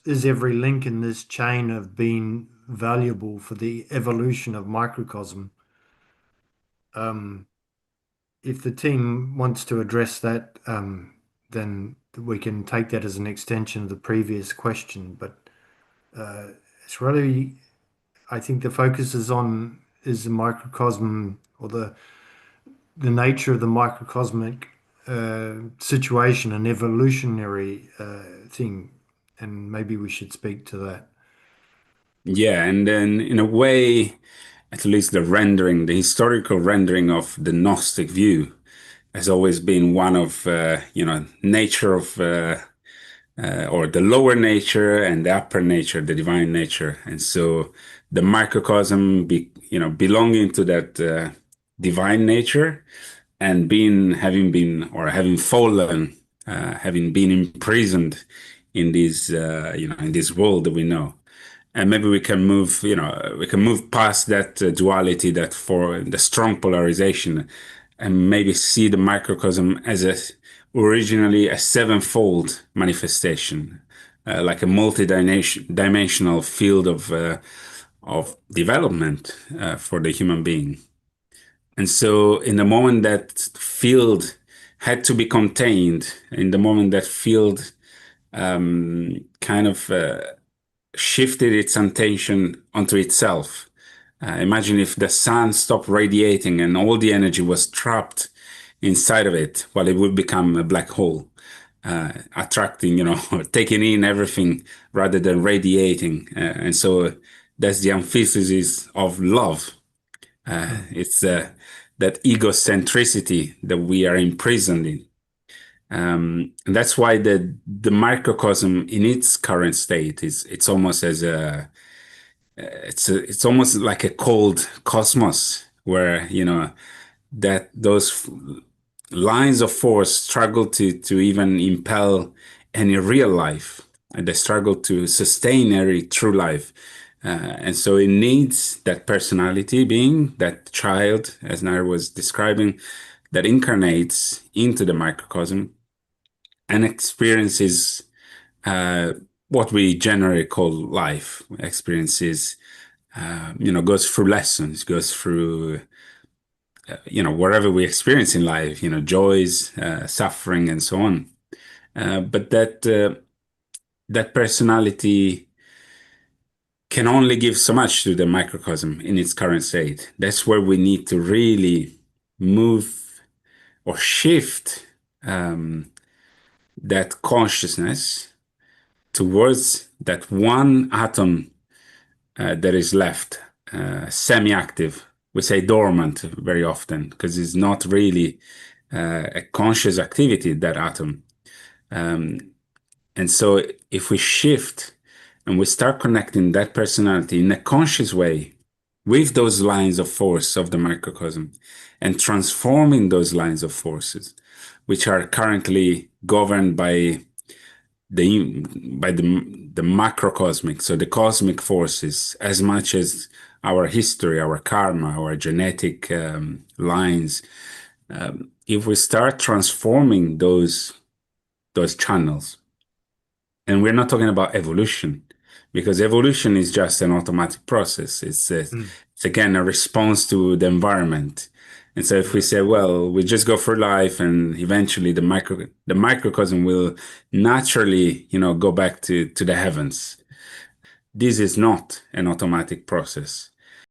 is every link in this chain of being valuable for the evolution of microcosm? Um, if the team wants to address that, then we can take that as an extension of the previous question. But uh, it's really, I think the focus is the microcosm or the nature of the microcosmic situation, an evolutionary thing, and maybe we should speak to that. Yeah, and then in a way, at least the rendering, the historical rendering of the Gnostic view has always been one of, nature of, or the lower nature and the upper nature, the divine nature. And so the microcosm, belonging to that divine nature and having been, or having fallen, having been imprisoned in in this world that we know. And maybe we can move past that duality, that for the strong polarization, and maybe see the microcosm as originally a sevenfold manifestation, like a multi-dimensional field of development for the human being. And so, in the moment that field had to be contained, in the moment that field kind of shifted its attention onto itself. Imagine if the sun stopped radiating and all the energy was trapped inside of it, well, it would become a black hole, attracting, taking in everything rather than radiating. And so that's the antithesis of love. Mm. It's that egocentricity that we are imprisoned in. And that's why the microcosm in its current state is it's almost as it's almost like a cold cosmos where that those lines of force struggle to even impel any real life, and they struggle to sustain any true life. And so it needs that personality being, that child, as Nair was describing, that incarnates into the microcosm and experiences what we generally call life. Experiences, goes through lessons, goes through, whatever we experience in life, joys, suffering, and so on. But that personality can only give so much to the microcosm in its current state. That's where we need to really move or shift that consciousness towards that one atom that is left semi-active. We say dormant very often because it's not really a conscious activity, that atom. And so if we shift and we start connecting that personality in a conscious way with those lines of force of the microcosm and transforming those lines of forces, which are currently governed by the macrocosmic, so the cosmic forces, as much as our history, our karma, our genetic lines. If we start transforming those channels, and we're not talking about evolution, because evolution is just an automatic process. Mm. It's again a response to the environment. And so if we Yeah. say, well, we just go through life and eventually the microcosm will naturally, go back to the heavens. This is not an automatic process.